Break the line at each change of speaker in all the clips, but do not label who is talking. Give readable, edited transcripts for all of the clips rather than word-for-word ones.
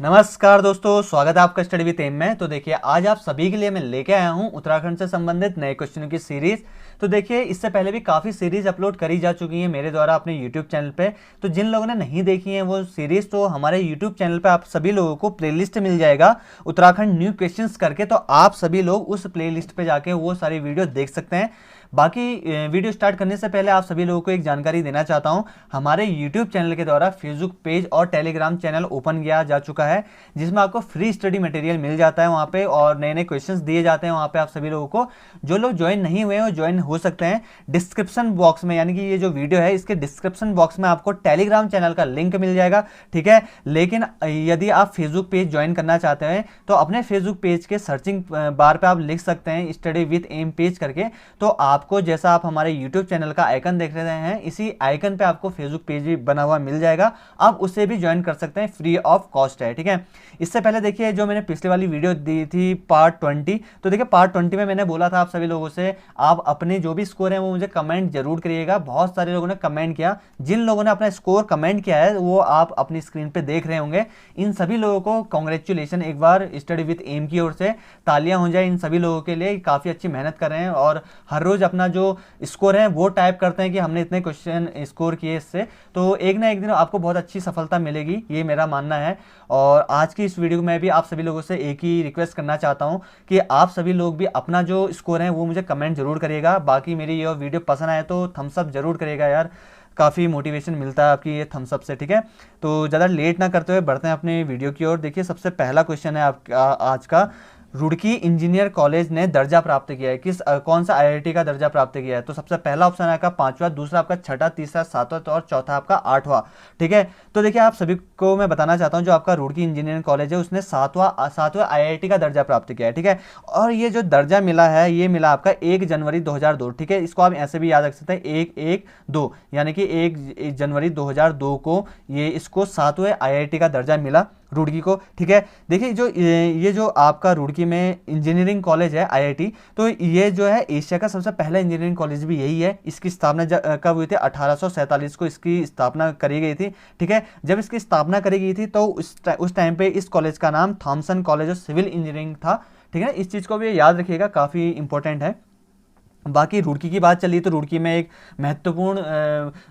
नमस्कार दोस्तों, स्वागत है आपका स्टडी विद एम में। तो देखिए आज आप सभी के लिए मैं लेके आया हूं उत्तराखंड से संबंधित नए क्वेश्चनों की सीरीज। तो देखिए इससे पहले भी काफ़ी सीरीज अपलोड करी जा चुकी हैं मेरे द्वारा अपने यूट्यूब चैनल पे। तो जिन लोगों ने नहीं देखी है वो सीरीज, तो हमारे यूट्यूब चैनल पे आप सभी लोगों को प्लेलिस्ट मिल जाएगा उत्तराखंड न्यू क्वेश्चंस करके। तो आप सभी लोग उस प्लेलिस्ट पे जाके वो सारी वीडियो देख सकते हैं। बाकी वीडियो स्टार्ट करने से पहले आप सभी लोगों को एक जानकारी देना चाहता हूं। हमारे यूट्यूब चैनल के द्वारा फेसबुक पेज और टेलीग्राम चैनल ओपन किया जा चुका है, जिसमें आपको फ्री स्टडी मटेरियल मिल जाता है वहां पे, और नए नए क्वेश्चंस दिए जाते हैं वहां पे। आप सभी लोगों को, जो लोग ज्वाइन नहीं हुए हैं वो ज्वाइन हो सकते हैं। डिस्क्रिप्शन बॉक्स में, यानी कि ये जो वीडियो है इसके डिस्क्रिप्शन बॉक्स में आपको टेलीग्राम चैनल का लिंक मिल जाएगा, ठीक है। लेकिन यदि आप फेसबुक पेज ज्वाइन करना चाहते हैं तो अपने फेसबुक पेज के सर्चिंग बार पे आप लिख सकते हैं स्टडी विद एम पेज करके। तो आपको जैसा आप हमारे यूट्यूब चैनल का आइकन देख रहे हैं, इसी आइकन पे आपको फेसबुक पेज भी बना हुआ मिल जाएगा। आप उसे भी ज्वाइन कर सकते हैं, फ्री ऑफ कॉस्ट है, ठीक है। इससे पहले देखिए जो मैंने पिछले वाली वीडियो दी थी पार्ट 20, तो देखिए पार्ट 20 में मैंने बोला था आप सभी लोगों से आप अपने जो भी स्कोर है वो मुझे कमेंट जरूर करिएगा। बहुत सारे लोगों ने कमेंट किया। जिन लोगों ने अपना स्कोर कमेंट किया है वो आप अपनी स्क्रीन पे देख रहे होंगे। इन सभी लोगों को कॉन्ग्रेचुलेशन, एक बार स्टडी विद एम की ओर से तालियां हो जाए इन सभी लोगों के लिए। काफ़ी अच्छी मेहनत कर रहे हैं और हर रोज़ अपना जो स्कोर है वो टाइप करते हैं कि हमने इतने क्वेश्चन स्कोर किए इससे। तो एक ना एक दिन आपको बहुत अच्छी सफलता मिलेगी, ये मेरा मानना है। और आज की इस वीडियो में भी आप सभी लोगों से एक ही रिक्वेस्ट करना चाहता हूं कि आप सभी लोग भी अपना जो स्कोर है वो मुझे कमेंट जरूर करिएगा। बाकी मेरी ये वीडियो पसंद आए तो थम्स अप जरूर करिएगा यार, काफ़ी मोटिवेशन मिलता है आपकी ये थम्स अप से, ठीक है। तो ज़्यादा लेट ना करते हुए बढ़ते हैं अपने वीडियो की ओर। देखिए सबसे पहला क्वेश्चन है आपका आज का, रुड़की इंजीनियर कॉलेज ने दर्जा प्राप्त किया है, कौन सा आईआईटी का दर्जा प्राप्त किया है। तो सबसे पहला ऑप्शन है आपका 5वां, दूसरा आपका 6ठा, तीसरा 7वां और चौथा आपका 8वां, ठीक है। तो देखिए आप सभी को मैं बताना चाहता हूं जो आपका रुड़की इंजीनियरिंग कॉलेज है उसने 7वां आईआईटी का दर्जा प्राप्त किया है, ठीक है। और ये जो दर्जा मिला है ये मिला आपका 1 जनवरी 2002, ठीक है। इसको आप ऐसे भी याद रख सकते हैं 1/1/2, यानी कि 1 जनवरी 2002 को ये इसको 7वें आईआईटी का दर्जा मिला रुड़की को, ठीक है। देखिए जो ये जो आपका रुड़की में इंजीनियरिंग कॉलेज है आईआईटी, तो ये जो है एशिया का सबसे पहला इंजीनियरिंग कॉलेज भी यही है। इसकी स्थापना कब हुई थी? 1847 को इसकी स्थापना करी गई थी, ठीक है। जब इसकी स्थापना करी गई थी तो उस टाइम पे इस कॉलेज का नाम Thomson college of civil engineering था, ठीक है। इस चीज़ को भी याद रखिएगा, काफ़ी इंपॉर्टेंट है। बाकी रुड़की की बात चली तो रुड़की में एक महत्वपूर्ण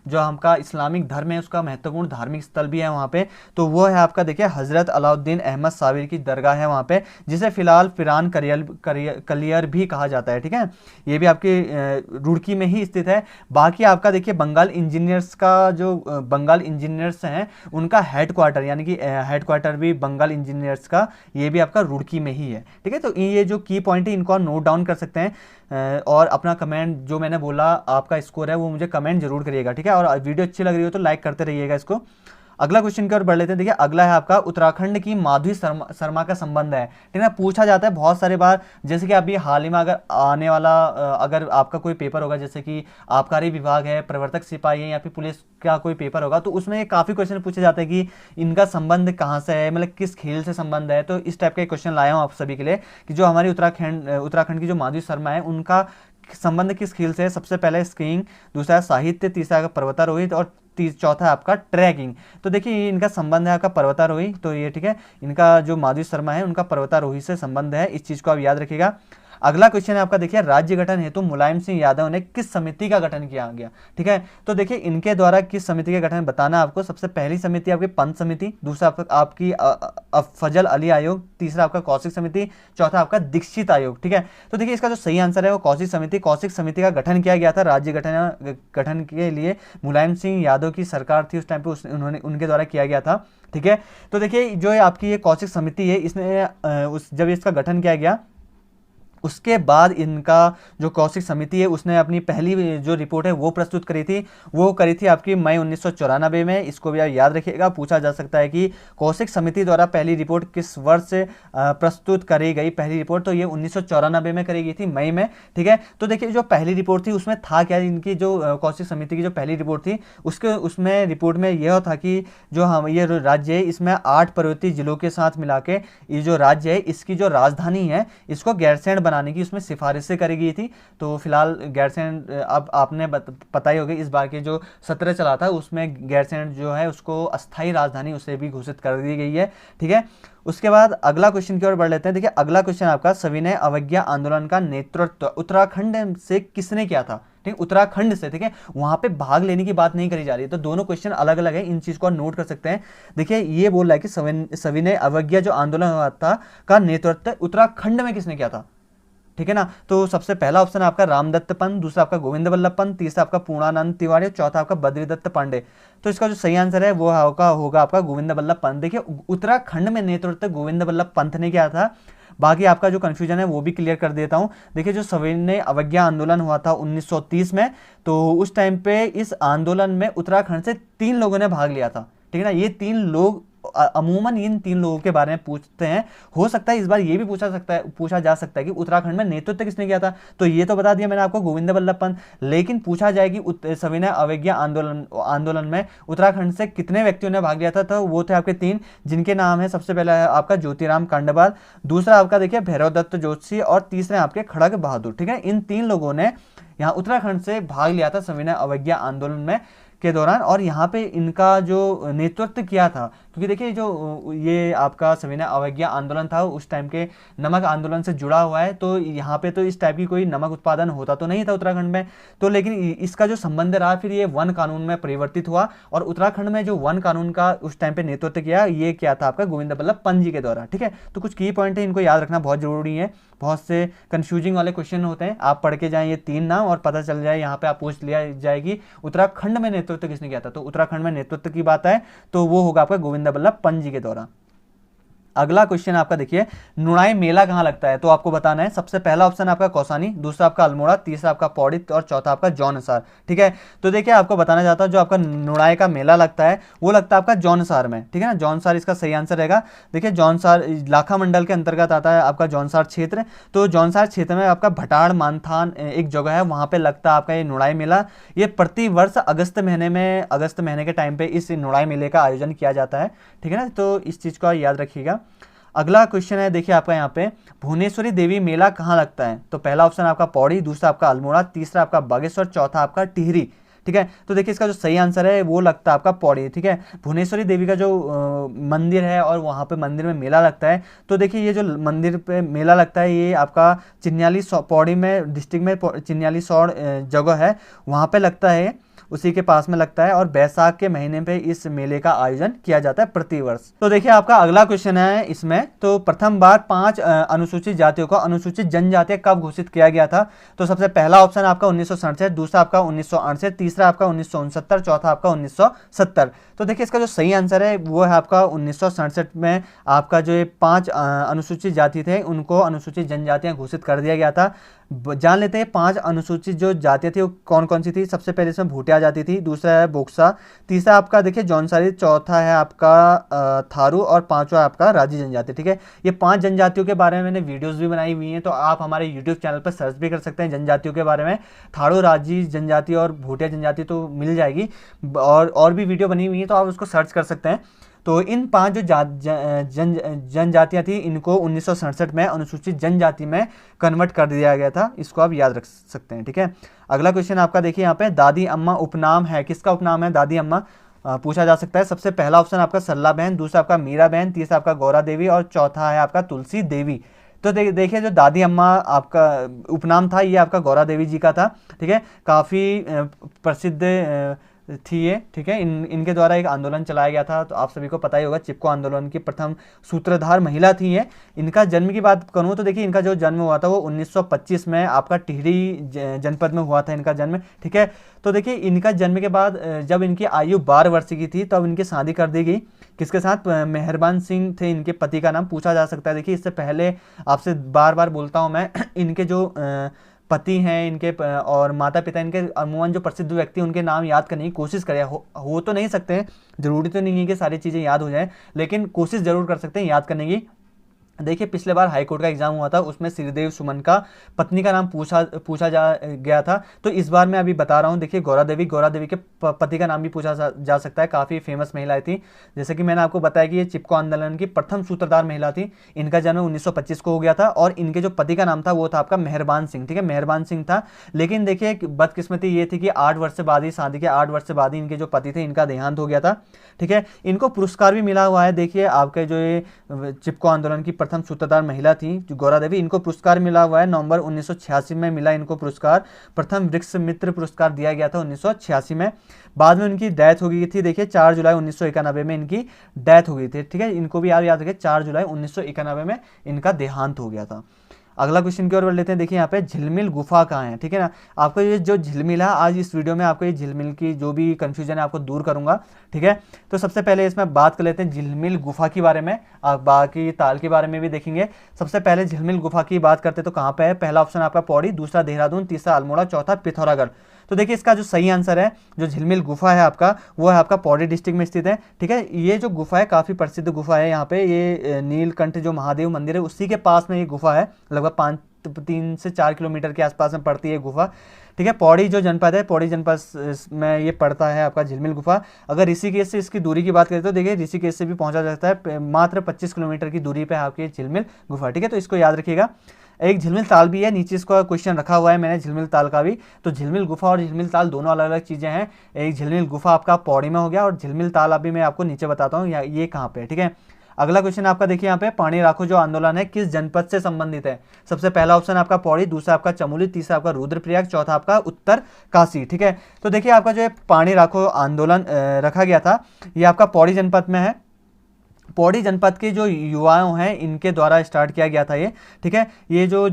जो हमका इस्लामिक धर्म है उसका महत्वपूर्ण धार्मिक स्थल भी है वहाँ पे। तो वो है आपका देखिए हज़रत अलाउद्दीन अहमद साबिर की दरगाह है वहाँ पे, जिसे फिलहाल फिरान कलियर भी कहा जाता है, ठीक है। ये भी आपके रुड़की में ही स्थित है। बाकी आपका देखिए बंगाल इंजीनियर्स का जो बंगाल इंजीनियर्स हैं उनका हेडक्वार्टर, यानी कि हेडक्वार्टर भी बंगाल इंजीनियर्स का ये भी आपका रुड़की में ही है, ठीक है। तो ये जो की पॉइंट है इनको आप नोट डाउन कर सकते हैं। और अपना कमेंट जो मैंने बोला आपका स्कोर है वो मुझे कमेंट जरूर करिएगा, ठीक है। और वीडियो अच्छी लग रही हो तो लाइक करते रहिएगा इसको। अगला क्वेश्चन की ओर बढ़ लेते हैं। देखिए अगला है आपका उत्तराखंड की माधुरी शर्मा का संबंध है, ठीक है। पूछा जाता है बहुत सारे बार, जैसे कि अभी हाल ही में अगर आने वाला अगर आपका कोई पेपर होगा, जैसे कि आबकारी विभाग है, प्रवर्तक सिपाही है या फिर पुलिस का कोई पेपर होगा, तो उसमें काफ़ी क्वेश्चन पूछे जाते हैं कि इनका संबंध कहाँ से है, मतलब किस खेल से संबंध है। तो इस टाइप का क्वेश्चन लाया हूँ आप सभी के लिए कि जो हमारी उत्तराखंड की जो माधुरी शर्मा है उनका संबंध किस खेल से है। सबसे पहले स्कीइंग, दूसरा साहित्य, तीसरा पर्वतारोही और चौथा आपका ट्रैकिंग। तो देखिए इनका संबंध है आपका पर्वतारोही, तो ये ठीक है, इनका जो माधुरी शर्मा है उनका पर्वतारोही से संबंध है, इस चीज को आप याद रखिएगा। अगला क्वेश्चन है आपका देखिए राज्य गठन हेतु मुलायम सिंह यादव ने किस समिति का गठन किया गया, ठीक है। तो देखिए इनके द्वारा किस समिति का गठन बताना आपको। सबसे पहली समिति आपकी पंत समिति, दूसरा आपकी फजल अली आयोग, तीसरा आपका कौशिक समिति, चौथा आपका दीक्षित आयोग, ठीक है। तो देखिए इसका जो सही आंसर है वो कौशिक समिति। कौशिक समिति का गठन किया गया था राज्य गठन के लिए। मुलायम सिंह यादव की सरकार थी उस टाइम पे, उन्होंने उनके द्वारा किया गया था, ठीक है। तो देखिए जो है आपकी ये कौशिक समिति है, इसने जब इसका गठन किया गया उसके बाद इनका जो कौशिक समिति है उसने अपनी पहली जो रिपोर्ट है वो प्रस्तुत करी थी, वो करी थी आपकी मई 1994 में। इसको भी आप याद रखिएगा, पूछा जा सकता है कि कौशिक समिति द्वारा पहली रिपोर्ट किस वर्ष से प्रस्तुत करी गई। पहली रिपोर्ट तो ये 1994 में करी गई थी, मई में, ठीक है। तो देखिए जो पहली रिपोर्ट थी उसमें था क्या, इनकी जो कौशिक समिति की जो पहली रिपोर्ट थी उसमें रिपोर्ट में यह था कि जो हम ये राज्य है इसमें 8 पर्वतीय जिलों के साथ मिला के ये जो राज्य है इसकी जो राजधानी है इसको गैरसैंण बनाने की उसमें सिफारिशें करी गई थी। तो फिलहाल गैरसैंण, अब आपने पता ही होगा इस बार के जो सत्र चला था उसमें गैरसैंण जो है उसको अस्थायी राजधानी उसे भी घोषित कर दी गई है। ठीक है, उसके बाद अगला क्वेश्चन की ओर बढ़ लेते हैं। देखिए अगला क्वेश्चन आपका, सविनय अवज्ञा आंदोलन का नेतृत्व उत्तराखंड से किसने किया था? ठीक, उत्तराखंड से। ठीक है, वहां पे भाग लेने की बात नहीं करी जा रही है, तो दोनों क्वेश्चन अलग अलग है, इन चीज को नोट कर सकते हैं। देखिए ये बोल रहा है कि सविनय अवज्ञा जो आंदोलन हुआ था का नेतृत्व उत्तराखंड में किसने किया था? ठीक है ना, तो सबसे पहला ऑप्शन आपका रामदत्त पंत, दूसरा आपका गोविंद वल्लभ पंत, तीसरा आपका पूर्णानंद तिवारी, चौथा आपका बद्रीदत्त पांडे। तो इसका जो सही आंसर है वो होगा आपका गोविंद वल्लभ पंत। देखिए उत्तराखंड में नेतृत्व गोविंद वल्लभ पंत ने किया था। बाकी आपका जो कंफ्यूजन है वो भी क्लियर कर देता हूं। देखिए जो सविनय अवज्ञा आंदोलन हुआ था 1930 में, तो उस टाइम पे इस आंदोलन में उत्तराखंड से 3 लोगों ने भाग लिया था। ठीक है ना, ये 3 लोग अमूमन इन 3 लोगों के बारे में पूछते हैं। हो सकता है इस बार ये भी पूछा जा सकता है कि उत्तराखंड में नेतृत्व किसने किया था। तो ये तो बता दिया मैंने आपको, गोविंद वल्लभ पंत। लेकिन पूछा जाए कि सविनय अवज्ञा आंदोलन में उत्तराखंड से कितने व्यक्तियों ने भाग लिया था, तो वो थे आपके 3, जिनके नाम है सबसे पहला है आपका ज्योतिराम कांडपाल, दूसरा आपका देखिए भैरव दत्त जोशी और तीसरे आपके खड़ग बहादुर। ठीक है, इन 3 लोगों ने यहाँ उत्तराखंड से भाग लिया था सविनय अवज्ञा आंदोलन में के दौरान, और यहाँ पे इनका जो नेतृत्व किया था, क्योंकि देखिए जो ये आपका सविनय अवज्ञा आंदोलन था उस टाइम के नमक आंदोलन से जुड़ा हुआ है, तो यहाँ पे तो इस टाइप की कोई नमक उत्पादन होता तो नहीं था उत्तराखंड में, तो लेकिन इसका जो संबंध रहा फिर ये वन कानून में परिवर्तित हुआ, और उत्तराखंड में जो वन कानून का उस टाइम पे नेतृत्व किया ये क्या था आपका गोविंद वल्लभ पंत जी के द्वारा। ठीक है, तो कुछ की पॉइंट है, इनको याद रखना बहुत जरूरी है, बहुत से कंफ्यूजिंग वाले क्वेश्चन होते हैं, आप पढ़ के जाएं ये 3 नाम और पता चल जाए, यहाँ पे आप पूछ लिया जाएगी उत्तराखंड में नेतृत्व किसने किया था, तो उत्तराखंड में नेतृत्व की बात है तो वो होगा आपका गोविंद वल्लभ पंत जी के द्वारा। अगला क्वेश्चन आपका देखिए, नुणाई मेला कहां लगता है, तो आपको बताना है। सबसे पहला ऑप्शन आपका कौसानी, दूसरा आपका अल्मोड़ा, तीसरा आपका पौड़ी और चौथा आपका जौनसार। ठीक है, तो देखिए आपको बताना चाहता हूं जो आपका नुणाई का मेला लगता है वो लगता है आपका जौनसार में। ठीक है ना, जौनसार इसका सही आंसर रहेगा। देखिए जौनसार लाखा मंडल के अंतर्गत आता है आपका जौनसार क्षेत्र, तो जौनसार क्षेत्र में आपका भटाड़ मानथान एक जगह है, वहां पे लगता है आपका ये नुणाई मेला। ये प्रति वर्ष अगस्त महीने के टाइम पे इस नुणाई मेले का आयोजन किया जाता है। ठीक है ना, तो इस चीज को याद रखिएगा। अगला क्वेश्चन है देखिए आपका यहाँ पे, भुवनेश्वरी देवी मेला कहाँ लगता है, तो पहला ऑप्शन आपका पौड़ी, दूसरा आपका अल्मोड़ा, तीसरा आपका बागेश्वर, चौथा आपका टिहरी। ठीक है, तो देखिए इसका जो सही आंसर है वो लगता है आपका पौड़ी। ठीक है, भुवनेश्वरी देवी का जो मंदिर है और वहाँ पे मंदिर में मेला लगता है, तो देखिए ये जो मंदिर पे मेला लगता है ये आपका चिन्याली पौड़ी में डिस्ट्रिक्ट में चिन्याली सौड़ जगह है वहाँ पे लगता है, उसी के पास में लगता है, और बैसाख के महीने पे इस मेले का आयोजन किया जाता है प्रति वर्ष। तो देखिए आपका अगला क्वेश्चन है इसमें, तो प्रथम बार 5 अनुसूचित जातियों को अनुसूचित जनजाति कब घोषित किया गया था, तो सबसे पहला ऑप्शन आपका 1967, दूसरा आपका 1968, तीसरा आपका 1969, चौथा आपका 1970। तो देखिए इसका जो सही आंसर है वो है आपका 1967 में आपका जो ये 5 अनुसूचित जाति थे उनको अनुसूचित जनजातियां घोषित कर दिया गया था। जान लेते हैं 5 अनुसूचित जो जातियां थी वो कौन कौन सी थी। सबसे पहले इसमें भूटिया जाति थी, दूसरा है बोक्सा, तीसरा आपका देखिए जौनसारी, चौथा है आपका थारू और पांचवा आपका राजी जनजाति। ठीक है, ये 5 जनजातियों के बारे में मैंने वीडियोस भी बनाई हुई हैं, तो आप हमारे यूट्यूब चैनल पर सर्च भी कर सकते हैं जनजातियों के बारे में। थारू, राजी जनजाति और भूटिया जनजाति तो मिल जाएगी, और भी वीडियो बनी हुई है तो आप उसको सर्च कर सकते हैं। तो इन 5 जो जनजातियां थी इनको 1967 में अनुसूचित जनजाति में कन्वर्ट कर दिया गया था, इसको आप याद रख सकते हैं। ठीक है, अगला क्वेश्चन आपका देखिए यहाँ पे, दादी अम्मा उपनाम है, किसका उपनाम है दादी अम्मा, पूछा जा सकता है। सबसे पहला ऑप्शन आपका सरला बहन, दूसरा आपका मीरा बहन, तीसरा आपका गौरा देवी और चौथा है आपका तुलसी देवी। तो देखिए जो दादी अम्मा आपका उपनाम था ये आपका गौरा देवी जी का था। ठीक है, काफ़ी प्रसिद्ध थी ये। ठीक है, इनके द्वारा एक आंदोलन चलाया गया था, तो आप सभी को पता ही होगा, चिपको आंदोलन की प्रथम सूत्रधार महिला थी ये। इनका जन्म की बात करूँ तो देखिए इनका जो जन्म हुआ था वो 1925 में आपका टिहरी जनपद में हुआ था इनका जन्म। ठीक है, तो देखिए इनका जन्म के बाद जब इनकी आयु 12 वर्ष की थी तब इनकी शादी कर दी गई, किसके साथ, मेहरबान सिंह थे इनके पति का नाम। पूछा जा सकता है, देखिए इससे पहले आपसे बार बार बोलता हूँ मैं, इनके जो पति हैं इनके और माता पिता इनके अमूमन जो प्रसिद्ध व्यक्ति उनके नाम याद करने की कोशिश करें। हो तो नहीं सकते, जरूरी तो नहीं है कि सारी चीज़ें याद हो जाए, लेकिन कोशिश जरूर कर सकते हैं याद करने की। देखिए पिछले बार हाईकोर्ट का एग्जाम हुआ था, उसमें श्रीदेव सुमन का पत्नी का नाम पूछा जा गया था। तो इस बार मैं अभी बता रहा हूँ, देखिए गौरा देवी के पति का नाम भी पूछा जा सकता है। काफ़ी फेमस महिलाएं थी, जैसे कि मैंने आपको बताया कि ये चिपको आंदोलन की प्रथम सूत्रधार महिला थी। इनका जन्म 1925 को हो गया था और इनके जो पति का नाम था वो था आपका मेहरबान सिंह। ठीक है, मेहरबान सिंह था। लेकिन देखिए बदकिस्मती ये थी कि 8 वर्ष से बाद ही, शादी के 8 वर्ष से बाद ही इनके जो पति थे इनका देहांत हो गया था। ठीक है, इनको पुरस्कार भी मिला हुआ है। देखिए आपके जो ये चिपको आंदोलन की प्रथम सूत्रधार महिला थी जो गौरा देवी, इनको पुरस्कार मिला हुआ है। नवंबर 1986 में मिला इनको पुरस्कार, प्रथम वृक्ष मित्र पुरस्कार दिया गया था 1986 में। बाद में उनकी डेथ हो गई थी। देखिए 4 जुलाई 1991 में इनकी डेथ हो गई थी। ठीक है, इनको भी याद रखिए 4 जुलाई 1991 में इनका देहांत हो गया था। अगला क्वेश्चन की ओर बढ़ लेते हैं। देखिए यहाँ पे झिलमिल गुफा कहाँ है। ठीक है ना, आपको ये जो झिलमिल है, आज इस वीडियो में आपको ये झिलमिल की जो भी कंफ्यूजन है आपको दूर करूंगा। ठीक है, तो सबसे पहले इसमें बात कर लेते हैं झिलमिल गुफा के बारे में, बाकी ताल के बारे में भी देखेंगे। सबसे पहले झिलमिल गुफा की बात करते हैं तो कहाँ पे है। पहला ऑप्शन आपका पौड़ी, दूसरा देहरादून, तीसरा अल्मोड़ा, चौथा पिथौरागढ़। तो देखिए इसका जो सही आंसर है, जो झिलमिल गुफा है आपका, वो है आपका पौड़ी डिस्ट्रिक्ट में स्थित है। ठीक है, ये जो गुफा है काफ़ी प्रसिद्ध गुफा है। यहाँ पे ये नीलकंठ जो महादेव मंदिर है उसी के पास में ये गुफा है, लगभग 3 से 4 किलोमीटर के आसपास में पड़ती है गुफा। ठीक है, पौड़ी जो जनपद है, पौड़ी जनपद में ये पड़ता है आपका झिलमिल गुफा। अगर ऋषिकेश से इसकी दूरी की बात करें तो देखिए ऋषिकेश से भी पहुंचा जा सकता है, मात्र 25 किलोमीटर की दूरी पे है आपकी झिलमिल गुफा। ठीक है, तो इसको याद रखिएगा। एक झिलमिल ताल भी है, नीचे इसका क्वेश्चन रखा हुआ है मैंने झिलमिल ताल का भी। तो झिलमिल गुफा और झिलमिल ताल दोनों अलग अलग चीज़ें हैं। एक झिलमिल गुफा आपका पौड़ी में हो गया और झिलमिल ताल अभी मैं आपको नीचे बताता हूँ ये कहाँ पे है। ठीक है, अगला क्वेश्चन आपका देखिए यहाँ पे, पानी राखो जो आंदोलन है किस जनपद से संबंधित है। सबसे पहला ऑप्शन आपका पौड़ी, दूसरा आपका चमोली, तीसरा आपका रुद्रप्रयाग, चौथा आपका उत्तर काशी। ठीक है, तो देखिए आपका जो पानी राखो आंदोलन रखा गया था ये आपका पौड़ी जनपद में है। पौड़ी जनपद के जो युवाओं हैं इनके द्वारा स्टार्ट किया गया था ये। ठीक है, ये जो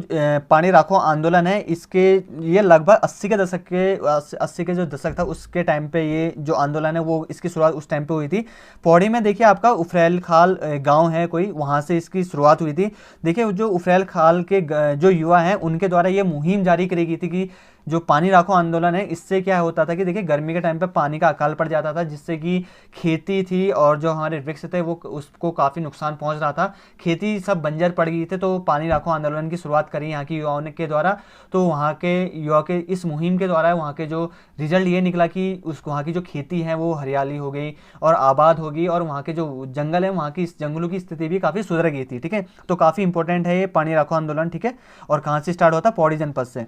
पानी राखो आंदोलन है इसके ये लगभग 80 के जो दशक था उसके टाइम पे ये जो आंदोलन है वो इसकी शुरुआत उस टाइम पे हुई थी। पौड़ी में देखिए आपका उफरैल खाल गांव है कोई, वहाँ से इसकी शुरुआत हुई थी। देखिए जो उफरैल खाल के जो युवा हैं उनके द्वारा ये मुहिम जारी करी गई थी कि जो पानी राखो आंदोलन है इससे क्या होता था कि देखिए गर्मी के टाइम पे पानी का अकाल पड़ जाता था, जिससे कि खेती थी और जो हमारे वृक्ष थे वो उसको काफ़ी नुकसान पहुंच रहा था, खेती सब बंजर पड़ गई थे। तो पानी राखो आंदोलन की शुरुआत करी यहाँ की युवाओं के द्वारा। तो वहाँ के युवा के इस मुहिम के द्वारा वहाँ के जो रिजल्ट ये निकला कि वहाँ की जो खेती है वो हरियाली हो गई और आबाद हो गई, और वहाँ के जो जंगल है वहाँ की इस जंगलों की स्थिति भी काफ़ी सुधर गई थी। ठीक है, तो काफ़ी इंपॉर्टेंट है ये पानी राखो आंदोलन। ठीक है, और कहाँ से स्टार्ट होता है, पौड़ी जनपद से।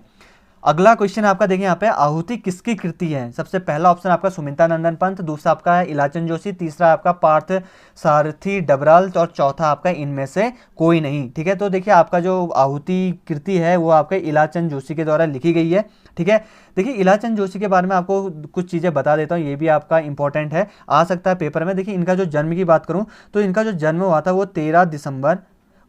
अगला क्वेश्चन आपका देखिए यहाँ पे, आहुति किसकी कृति है। सबसे पहला ऑप्शन आपका सुमिता नंदन पंत, दूसरा आपका है इलाचन जोशी, तीसरा आपका पार्थ सारथी डबराल और चौथा आपका इनमें से कोई नहीं। ठीक है, तो देखिए आपका जो आहुति कृति है वो आपके इलाचन जोशी के द्वारा लिखी गई है। ठीक है, देखिए इलाचन जोशी के बारे में आपको कुछ चीज़ें बता देता हूँ, ये भी आपका इंपॉर्टेंट है, आ सकता है पेपर में। देखिए इनका जो जन्म की बात करूँ तो इनका जो जन्म हुआ था वो 13 दिसंबर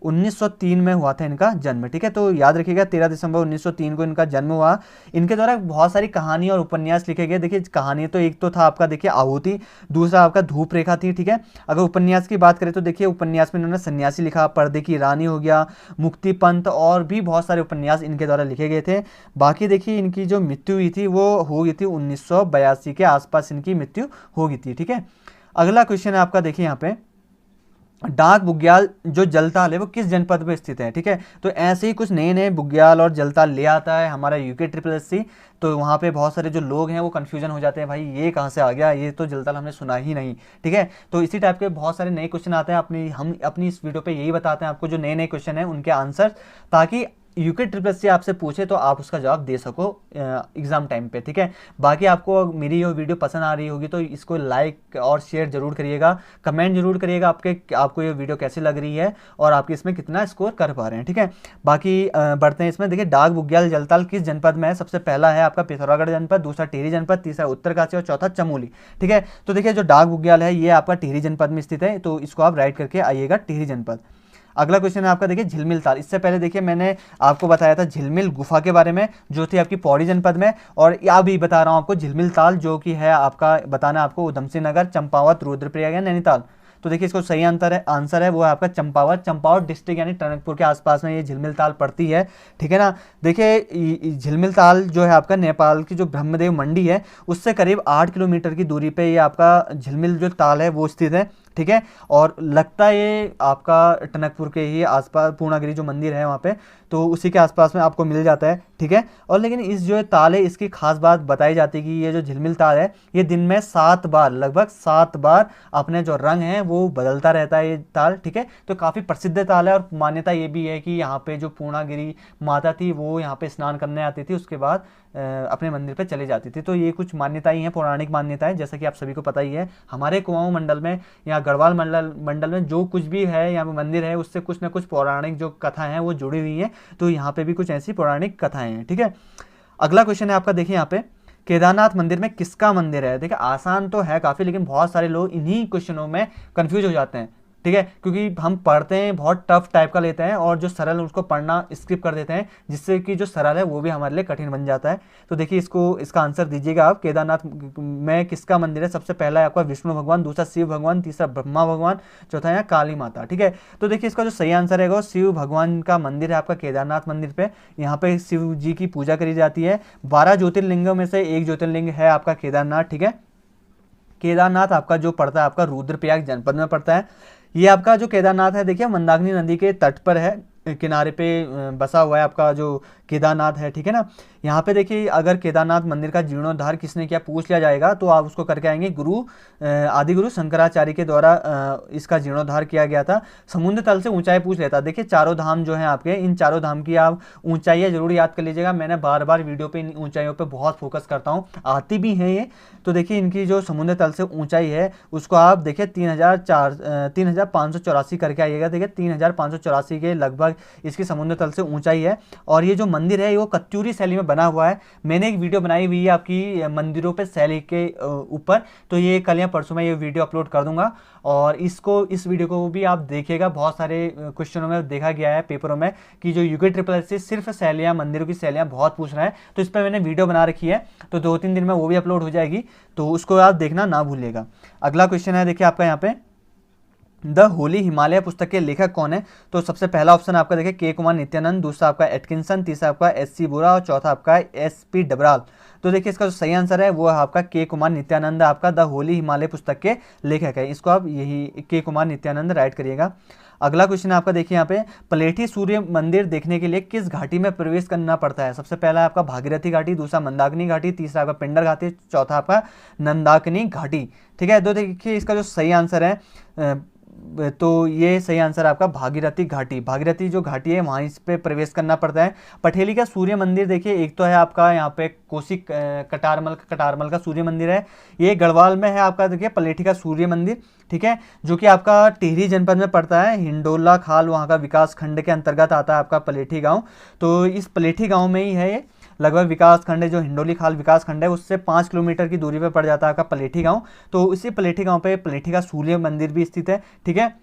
1903 में हुआ था इनका जन्म। ठीक है, तो याद रखिएगा 13 दिसंबर 1903 को इनका जन्म हुआ। इनके द्वारा बहुत सारी कहानी और उपन्यास लिखे गए। देखिए कहानी तो एक तो था आपका देखिए आहुति, दूसरा आपका धूप रेखा थी। ठीक है, अगर उपन्यास की बात करें तो देखिए उपन्यास में इन्होंने सन्यासी लिखा, पर्दे की रानी हो गया, मुक्ति पंथ, और भी बहुत सारे उपन्यास इनके द्वारा लिखे गए थे। बाकी देखिए इनकी जो मृत्यु हुई थी वो हो गई थी 1982 के आसपास इनकी मृत्यु हो गई थी। ठीक है, अगला क्वेश्चन है आपका देखिए यहाँ पे, डाक बुग्याल जो जलताल है वो किस जनपद में स्थित है। ठीक है, तो ऐसे ही कुछ नए नए बुग्याल और जलताल ले आता है हमारा UKSSC, तो वहाँ पे बहुत सारे जो लोग हैं वो कन्फ्यूजन हो जाते हैं, भाई ये कहाँ से आ गया, ये तो जलताल हमने सुना ही नहीं। ठीक है, तो इसी टाइप के बहुत सारे नए क्वेश्चन आते हैं। हम अपनी इस वीडियो पे यही बताते हैं आपको जो नए नए क्वेश्चन हैं उनके आंसर, ताकि UKSSC आपसे पूछे तो आप उसका जवाब दे सको एग्जाम टाइम पे। ठीक है, बाकी आपको मेरी ये वीडियो पसंद आ रही होगी तो इसको लाइक और शेयर जरूर करिएगा, कमेंट जरूर करिएगा आपको ये वीडियो कैसी लग रही है और आपके इसमें कितना स्कोर कर पा रहे हैं। ठीक है, बाकी बढ़ते हैं इसमें। देखिए डाक बुग्याल जलताल किस जनपद में है। सबसे पहला है आपका पिथौरागढ़ जनपद, दूसरा टिहरी जनपद, तीसरा उत्तरकाशी और चौथा चमोली। ठीक है, तो देखिए जो डाक बुग्याल है ये आपका टिहरी जनपद में स्थित है, तो इसको आप राइट करके आइएगा टिहरी जनपद। अगला क्वेश्चन है आपका देखिए झिलमिल ताल। इससे पहले देखिए मैंने आपको बताया था झिलमिल गुफा के बारे में जो थी आपकी पौड़ी जनपद में, और अभी बता रहा हूँ आपको झिलमिल ताल जो कि है आपका बताना आपको उधमसिंह नगर, चंपावत, रुद्रप्रयाग या नैनीताल। तो देखिए इसको सही आंसर है वो है आपका चंपावत डिस्ट्रिक्ट यानी टनकपुर के आसपास में ये झिलमिल ताल पड़ती है। ठीक है ना, देखिए झिलमिल ताल जो है आपका नेपाल की जो ब्रह्मदेव मंडी है उससे करीब 8 किलोमीटर की दूरी पे ये आपका झिलमिल जो ताल है वो स्थित है। ठीक है। और लगता है ये आपका टनकपुर के ही आसपास पूर्णागिरि जो मंदिर है वहाँ पे, तो उसी के आसपास में आपको मिल जाता है, ठीक है। और लेकिन इस जो ताल है इसकी खास बात बताई जाती है कि ये जो झिलमिल ताल है ये दिन में 7 बार, लगभग 7 बार अपने जो रंग है वो बदलता रहता है ये ताल, ठीक है। तो काफ़ी प्रसिद्ध ताल है और मान्यता ये भी है कि यहाँ पे जो पूर्णागिरि माता थी वो यहाँ पे स्नान करने आती थी, उसके बाद अपने मंदिर पे चली जाती थी। तो ये कुछ मान्यताएं हैं, पौराणिक मान्यताएं, जैसा कि आप सभी को पता ही है। हमारे कुमाऊं मंडल में या गढ़वाल मंडल में जो कुछ भी है यहाँ पे मंदिर है उससे कुछ ना कुछ पौराणिक जो कथा है वो जुड़ी हुई है। तो यहाँ पे भी कुछ ऐसी पौराणिक कथाएं हैं, ठीक है। अगला क्वेश्चन है आपका, देखिए यहाँ पे केदारनाथ मंदिर में किसका मंदिर है। देखिए आसान तो है काफ़ी, लेकिन बहुत सारे लोग इन्हीं क्वेश्चनों में कंफ्यूज हो जाते हैं, ठीक है। क्योंकि हम पढ़ते हैं बहुत टफ टाइप का लेते हैं और जो सरल है उसको पढ़ना स्किप कर देते हैं, जिससे कि जो सरल है वो भी हमारे लिए कठिन बन जाता है। तो देखिए इसका आंसर दीजिएगा आप। केदारनाथ में किसका मंदिर है। सबसे पहला है आपका विष्णु भगवान, दूसरा शिव भगवान, तीसरा ब्रह्मा भगवान, चौथा है काली माता, ठीक है। तो देखिए इसका जो सही आंसर है वो शिव भगवान का मंदिर है आपका केदारनाथ मंदिर पे। यहाँ पे शिव जी की पूजा करी जाती है। 12 ज्योतिर्लिंगों में से एक ज्योतिर्लिंग है आपका केदारनाथ, ठीक है। केदारनाथ आपका जो पड़ता है आपका रुद्रप्रयाग जनपद में पड़ता है। ये आपका जो केदारनाथ है देखिए मंदाकिनी नदी के तट पर है, किनारे पे बसा हुआ है आपका जो केदारनाथ है, ठीक है ना। यहाँ पे देखिए अगर केदारनाथ मंदिर का जीर्णोद्धार किसने किया पूछ लिया जाएगा तो आप उसको करके आएंगे आदि गुरु शंकराचार्य के द्वारा इसका जीर्णोद्धार किया गया था। समुद्र तल से ऊंचाई पूछ लेता। देखिए चारों धाम जो हैं आपके, इन चारों धाम की आप ऊंचाइयाँ जरूर याद कर लीजिएगा। मैंने बार बार वीडियो पे इन ऊंचाइयों पे बहुत फोकस करता हूँ, आती भी हैं ये। तो देखिए इनकी जो समुद्र तल से ऊंचाई है उसको आप देखिए 3584 करके आइएगा। देखिए 3584 के लगभग इसकी समुद्र तल से ऊंचाई है। और ये जो मंदिर है वो कत्यूरी शैली में बना हुआ है। मैंने एक वीडियो बनाई हुई है आपकी मंदिरों पे शैली के ऊपर, तो ये कल या परसों में ये वीडियो अपलोड कर दूंगा। और इस वीडियो को भी आप देखिएगा। बहुत सारे क्वेश्चनों में देखा गया है पेपरों में कि जो यूके SSS सिर्फ शैलियाँ, मंदिरों की शैलियाँ बहुत पूछ रहा है, तो इस पर मैंने वीडियो बना रखी है, तो 2-3 दिन में वो भी अपलोड हो जाएगी, तो उसको आप देखना ना भूलिएगा। अगला क्वेश्चन है देखिए आपका यहाँ पे, द होली हिमालय पुस्तक के लेखक कौन है। तो सबसे पहला ऑप्शन आपका देखिए के कुमार नित्यानंद, दूसरा आपका एटकिंसन, तीसरा आपका SC बोरा और चौथा आपका SP डबराल। तो देखिए इसका जो सही आंसर है वो है आपका के कुमार नित्यानंद, आपका द होली हिमालय पुस्तक के लेखक है। इसको आप यही के कुमार नित्यानंद राइट करिएगा। अगला क्वेश्चन आपका देखिए यहाँ पे, पलेठी सूर्य मंदिर देखने के लिए किस घाटी में प्रवेश करना पड़ता है। सबसे पहला आपका भागीरथी घाटी, दूसरा मंदाकिनी घाटी, तीसरा आपका पिंडर घाटी, चौथा आपका नंदाकिनी घाटी, ठीक है। तो देखिए इसका जो सही आंसर है तो ये सही आंसर है आपका भागीरथी घाटी। भागीरथी जो घाटी है वहाँ इस पे प्रवेश करना पड़ता है। पठेली का सूर्य मंदिर देखिए एक तो है आपका यहाँ पे कोसी कटारमल का सूर्य मंदिर है, ये गढ़वाल में है आपका देखिए पलेठी का सूर्य मंदिर, ठीक है, जो कि आपका टिहरी जनपद में पड़ता है। हिंडोला खाल वहाँ का विकास खंड के अंतर्गत आता है आपका पलेठी गाँव। तो इस पलेठी गाँव में ही है ये, लगभग विकास खंड है जो हिंडोली खाल विकास खंड है उससे 5 किलोमीटर की दूरी पर पड़ जाता है आपका पलेठी गांव। तो इसी पलेठी गांव पे पलेठी का सूर्य मंदिर भी स्थित है, ठीक है।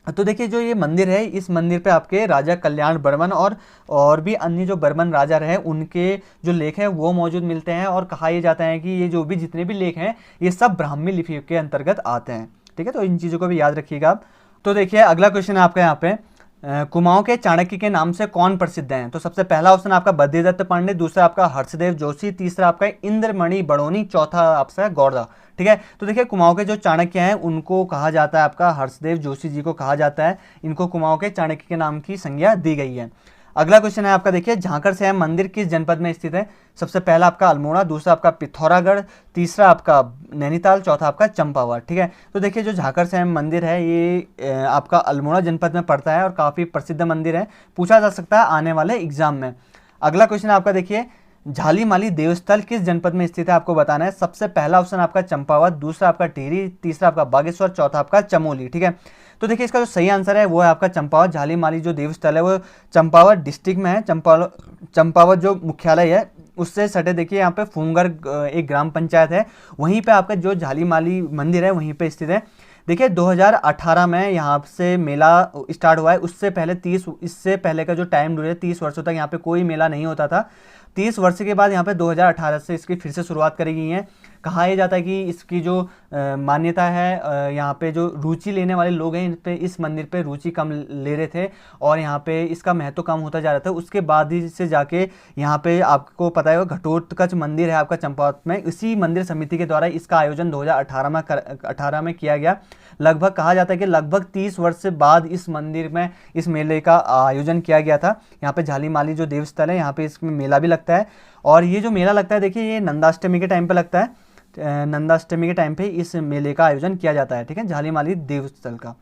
तो देखिए जो ये मंदिर है इस मंदिर पे आपके राजा कल्याण बर्मन और भी अन्य जो बर्मन राजा रहे उनके जो लेख हैं वो मौजूद मिलते हैं। और कहा यह जाता है कि ये जो भी जितने भी लेख हैं ये सब ब्राह्मी लिपि के अंतर्गत आते हैं, ठीक है। तो इन चीज़ों को भी याद रखिएगा आप। तो देखिए अगला क्वेश्चन है आपका यहाँ पे, कुमाऊं के चाणक्य के नाम से कौन प्रसिद्ध हैं। तो सबसे पहला ऑप्शन आपका बद्रीदत्त पांडे, दूसरा आपका हर्षदेव जोशी, तीसरा आपका इंद्रमणि बड़ोनी, चौथा आपका गौरदा, ठीक है। तो देखिए कुमाऊं के जो चाणक्य हैं उनको कहा जाता है आपका हर्षदेव जोशी जी को कहा जाता है। इनको कुमाऊं के चाणक्य के नाम की संज्ञा दी गई है। अगला क्वेश्चन है आपका देखिए, झांकड़ श्याम मंदिर किस जनपद में स्थित है। सबसे पहला आपका अल्मोड़ा, दूसरा आपका पिथौरागढ़, तीसरा आपका नैनीताल, चौथा आपका चंपावत, ठीक है। तो देखिए जो झांकड़ श्याम मंदिर है ये आपका अल्मोड़ा जनपद में पड़ता है और काफ़ी प्रसिद्ध मंदिर है, पूछा जा सकता है आने वाले एग्जाम में। अगला क्वेश्चन आपका देखिए, झालीमाली देवस्थल किस जनपद में स्थित है, आपको बताना है। सबसे पहला ऑप्शन आपका चंपावत, दूसरा आपका टिहरी, तीसरा आपका बागेश्वर, चौथा आपका चमोली, ठीक है। तो देखिए इसका जो सही आंसर है वो है आपका चंपावत। झालीमाली जो देवस्थल है वो चंपावत डिस्ट्रिक्ट में है। चंपावत जो मुख्यालय है उससे सटे देखिए यहाँ पे फूंगर एक ग्राम पंचायत है, वहीं पे आपका जो झालीमाली मंदिर है वहीं पे स्थित है। देखिए 2018 में यहाँ से मेला स्टार्ट हुआ है, इससे पहले का जो टाइम ड्यूरेशन 30 वर्षों तक यहाँ पे कोई मेला नहीं होता था। 30 वर्ष के बाद यहाँ पे 2018 से इसकी फिर से शुरुआत करी गई है। कहा यह जाता है कि इसकी जो मान्यता है, यहाँ पे जो रुचि लेने वाले लोग हैं इन पे, इस मंदिर पे रुचि कम ले रहे थे और यहाँ पे इसका महत्व कम होता जा रहा था। उसके बाद ही से जाके यहाँ पे आपको पता है घटोत्कच मंदिर है आपका चंपावत में, इसी मंदिर समिति के द्वारा इसका आयोजन 2018 में किया गया। लगभग कहा जाता है कि लगभग 30 वर्ष से बाद इस मंदिर में इस मेले का आयोजन किया गया था। यहाँ पे झालीमाली जो देवस्थल है, यहाँ पे इसमें मेला भी लगता है। और ये जो मेला लगता है देखिए, ये नंदाष्टमी के टाइम पे लगता है। नंदाष्टमी के टाइम पे इस मेले का आयोजन किया जाता है, ठीक है, झालीमाली देवस्थल का।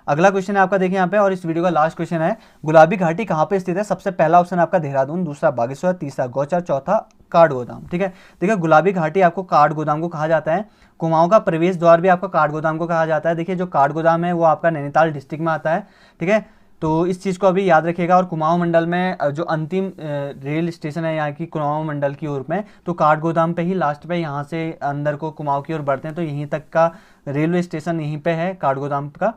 अगला क्वेश्चन है आपका देखिए यहाँ पे, और इस वीडियो का लास्ट क्वेश्चन है, गुलाबी घाटी कहाँ पे स्थित है? सबसे पहला ऑप्शन आपका देहरादून, दूसरा बागेश्वर, तीसरा गौचर, चौथा काठगोदाम, ठीक है। देखिए गुलाबी घाटी आपको काठगोदाम को कहा जाता है। कुमाऊं का प्रवेश द्वार भी आपका काठगोदाम को कहा जाता है। देखिए जो काठगोदाम है वो आपका नैनीताल डिस्ट्रिक्ट में आता है, ठीक है। तो इस चीज़ को अभी याद रखिएगा। और कुमाऊं मंडल में जो अंतिम रेल स्टेशन है यहाँ की कुमाऊं मंडल की ओर में, तो काठगोदाम पे ही लास्ट पे, यहाँ से अंदर को कुमाऊं की ओर बढ़ते हैं तो यहीं तक का रेलवे स्टेशन यहीं पे है काठगोदाम का।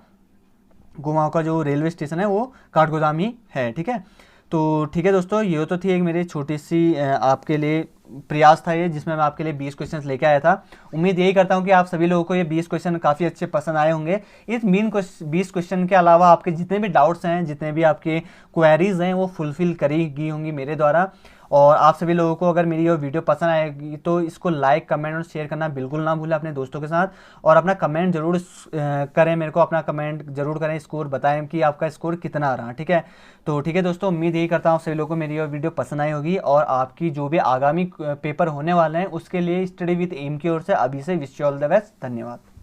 कुमाऊं का जो रेलवे स्टेशन है वो काठगोदाम ही है, ठीक है। तो ठीक है दोस्तों, ये तो थी एक मेरी छोटी सी आपके लिए प्रयास था ये, जिसमें मैं आपके लिए 20 क्वेश्चंस लेके आया था। उम्मीद यही करता हूँ कि आप सभी लोगों को ये 20 क्वेश्चन काफ़ी अच्छे पसंद आए होंगे। इस 20 क्वेश्चन के अलावा आपके जितने भी डाउट्स हैं, जितने भी आपके क्वेरीज हैं, वो फुलफिल करी गई होंगी मेरे द्वारा। और आप सभी लोगों को अगर मेरी ये वीडियो पसंद आएगी तो इसको लाइक, कमेंट और शेयर करना बिल्कुल ना भूलें अपने दोस्तों के साथ। और अपना कमेंट जरूर करें, मेरे को अपना कमेंट जरूर करें, स्कोर बताएं कि आपका स्कोर कितना रहा, ठीक है। तो ठीक है दोस्तों, उम्मीद यही करता हूँ सभी लोगों को मेरी ये वीडियो पसंद आई होगी। और आपकी जो भी आगामी पेपर होने वाले हैं उसके लिए स्टडी विद एम की ओर से अभी से wish you all the best. धन्यवाद।